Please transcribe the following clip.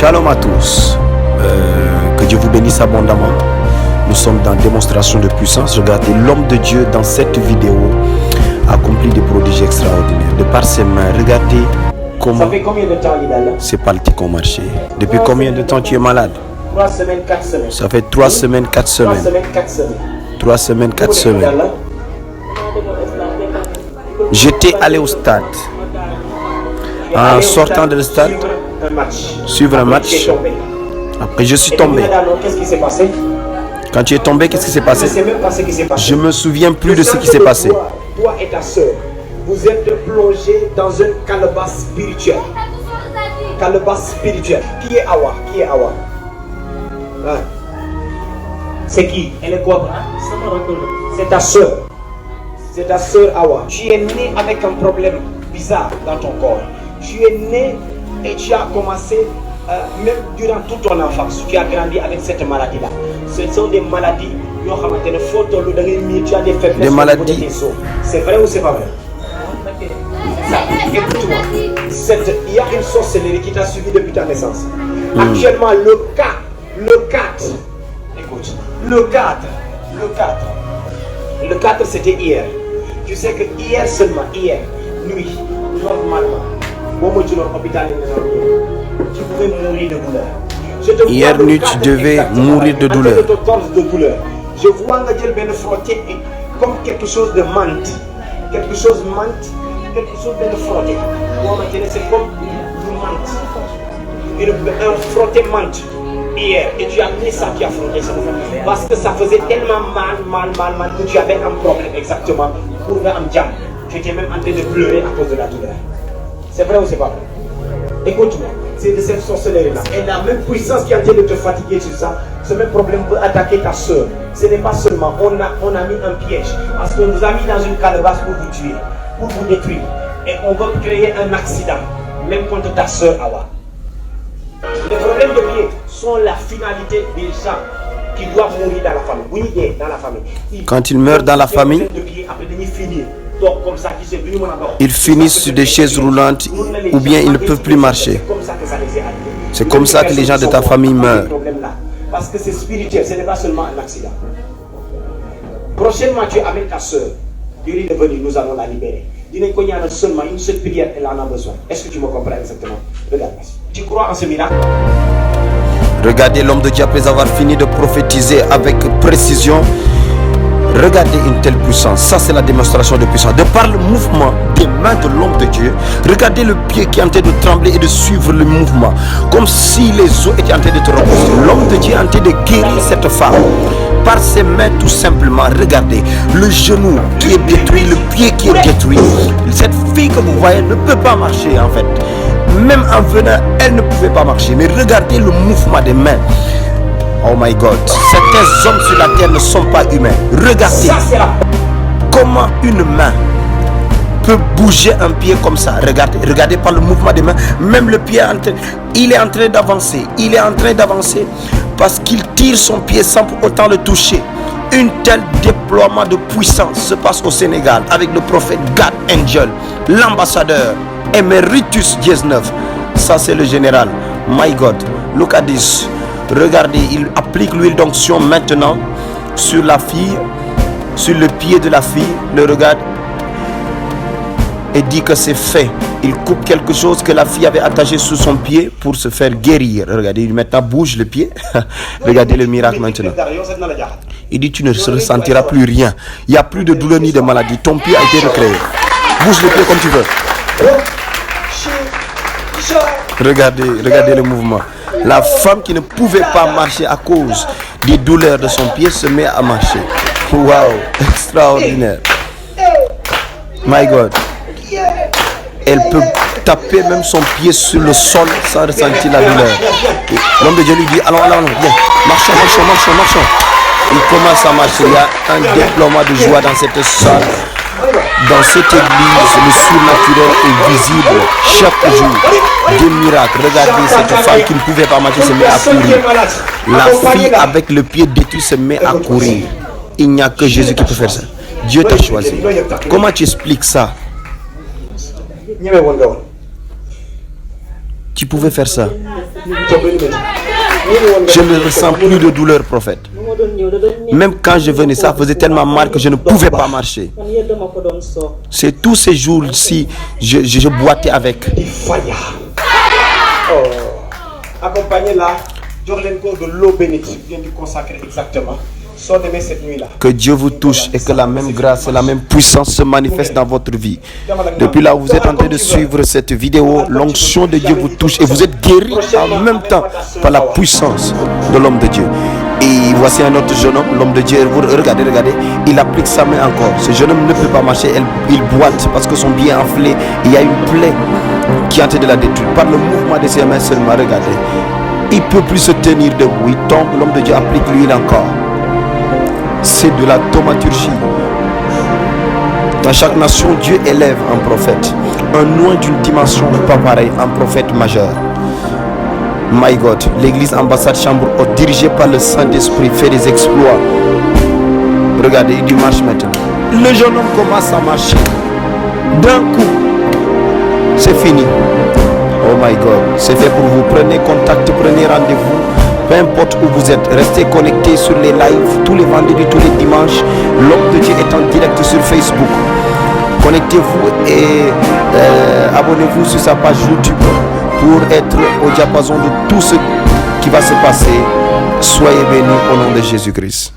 Shalom à tous, que Dieu vous bénisse abondamment. Nous sommes dans démonstration de puissance. Regardez, l'homme de Dieu dans cette vidéo accomplit des prodiges extraordinaires. De par ses mains, regardez comment. Ça fait combien de temps il est là? Ces paletiques ont marché. Depuis combien de temps tu es malade? 3 semaines, 4 semaines. Ça fait 3 semaines, 4 semaines. 3 semaines, 4 semaines. 3 semaines, 4 semaines. J'étais allé au stade. En sortant de le stade, suivre un match. Après, je suis tombé. Qu'est-ce qui s'est passé? Quand tu es tombé, qu'est-ce qui s'est passé? Je ne sais même pas ce qui s'est passé. Je me souviens plus de ce qui s'est passé. Toi et ta soeur, vous êtes plongés dans un calebasse spirituel. Calebasse spirituel. Qui est Awa? Qui est Awa? Hein? C'est qui? Elle est quoi? C'est ta soeur. C'est ta soeur Awa. Tu es né avec un problème bizarre dans ton corps. Tu es né et tu as commencé, même durant toute ton enfance, tu as grandi avec cette maladie-là. Ce sont des maladies, tu as des faiblesses. Des maladies. C'est vrai ou c'est pas vrai? Écoute-moi, il y a une sorcellerie qui t'a suivi depuis ta naissance. Actuellement, le 4, écoute, le 4 c'était hier. Tu sais que hier seulement, hier, nuit, normalement, tu pouvais mourir de douleur. Hier nuit, tu devais mourir de douleur. Je vois un gars bien frotté comme quelque chose de menthe. Quelque chose menthe, quelque chose de frotté. C'est comme du menthe. Un frotté menthe. Hier, et tu as mis ça qui a frotté ça. Parce que ça faisait tellement mal que tu avais un problème exactement. Pour un jam. Tu étais même en train de pleurer à cause de la douleur. C'est vrai ou c'est pas vrai? Écoute-moi, c'est de cette sorcellerie-là. Et la même puissance qui est en train de te fatiguer sur ça, ce même problème peut attaquer ta soeur. Ce n'est pas seulement, on a mis un piège. Parce qu'on nous a mis dans une calebasse pour vous tuer, pour vous détruire. Et on veut créer un accident, même contre ta soeur Awa. Les problèmes de pied sont la finalité des gens qui doivent mourir dans la famille. Oui, dans la famille. Quand ils meurent dans la famille, ils finissent sur des chaises roulantes ou bien ils ne peuvent plus marcher. C'est comme ça que les gens de ta famille meurent. Parce que c'est spirituel, ce n'est pas seulement un accident. Prochainement, tu amènes ta soeur. Dieu est venu, nous allons la libérer. Dis-nous qu'il y a seulement une seule prière, elle en a besoin. Est-ce que tu me comprends exactement? Regarde. Tu crois en ce miracle? Regardez l'homme de Dieu après avoir fini de prophétiser avec précision. Regardez une telle puissance. Ça, c'est la démonstration de puissance. De par le mouvement des mains de l'homme de Dieu, regardez le pied qui est en train de trembler et de suivre le mouvement. Comme si les os étaient en train de te reposer. L'homme de Dieu est en train de guérir cette femme. Par ses mains, tout simplement. Regardez le genou qui est détruit, le pied qui est détruit. Cette fille que vous voyez ne peut pas marcher en fait. Même en venant, elle ne pouvait pas marcher. Mais regardez le mouvement des mains. Oh my God, certains hommes sur la terre ne sont pas humains. Regardez comment une main peut bouger un pied comme ça. Regardez par le mouvement des mains. Même le pied, il est en train d'avancer. Il est en train d'avancer parce qu'il tire son pied sans pour autant le toucher. Un tel déploiement de puissance se passe au Sénégal avec le prophète God Angel, l'ambassadeur Emeritus 19. Ça c'est le général. My God, look at this. Regardez, il applique l'huile d'onction maintenant sur la fille, sur le pied de la fille, le regarde et dit que c'est fait. Il coupe quelque chose que la fille avait attaché sous son pied pour se faire guérir. Regardez, il maintenant bouge le pied. Regardez le miracle maintenant. Il dit tu ne ressentiras plus rien. Il n'y a plus de douleur ni de maladie. Ton pied a été recréé. Bouge le pied comme tu veux. Regardez le mouvement. La femme qui ne pouvait pas marcher à cause des douleurs de son pied se met à marcher. Wow, extraordinaire. My God. Elle peut taper même son pied sur le sol sans ressentir la douleur. L'homme de Dieu lui dit, allons, viens, marchons. Il commence à marcher. Il y a un déploiement de joie dans cette salle. Dans cette église, le surnaturel est visible chaque jour. Des miracles. Regardez cette femme qui ne pouvait pas marcher se met à courir. La fille avec le pied détruit se met à courir. Il n'y a que Jésus qui peut faire ça. Dieu t'a choisi. Comment tu expliques ça? Tu pouvais faire ça. Je ne ressens plus de douleur, prophète. Même quand je venais, ça faisait tellement mal que je ne pouvais pas marcher. C'est tous ces jours-ci, je boitais avec. Accompagnez-la, de l'eau bénite, bien du consacrer exactement. Cette nuit-là. Que Dieu vous touche et que la même grâce et la même puissance se manifestent dans votre vie. Depuis là où vous êtes en train de suivre cette vidéo, l'onction de Dieu vous touche et vous êtes guéris en même temps par la puissance de l'homme de Dieu. Et voici un autre jeune homme, l'homme de Dieu, regardez, il applique sa main encore. Ce jeune homme ne peut pas marcher, il boite parce que son pied est enflé. Il y a une plaie qui est en train de la détruire. Par le mouvement de ses mains seulement, regardez. Il ne peut plus se tenir debout, il tombe, l'homme de Dieu applique l'huile encore. C'est de la thaumaturgie. Dans chaque nation, Dieu élève un prophète. Un oint d'une dimension pas pareille, un prophète majeur. My God, l'église ambassade chambre haute, dirigée par le Saint-Esprit, fait des exploits. Regardez, il marche maintenant. Le jeune homme commence à marcher. D'un coup, c'est fini. Oh my God, c'est fait pour vous. Prenez contact, prenez rendez-vous. Peu importe où vous êtes, restez connectés sur les lives tous les vendredis, tous les dimanches. L'homme de Dieu est en direct sur Facebook. Connectez-vous et abonnez-vous sur sa page YouTube pour être au diapason de tout ce qui va se passer. Soyez bénis au nom de Jésus-Christ.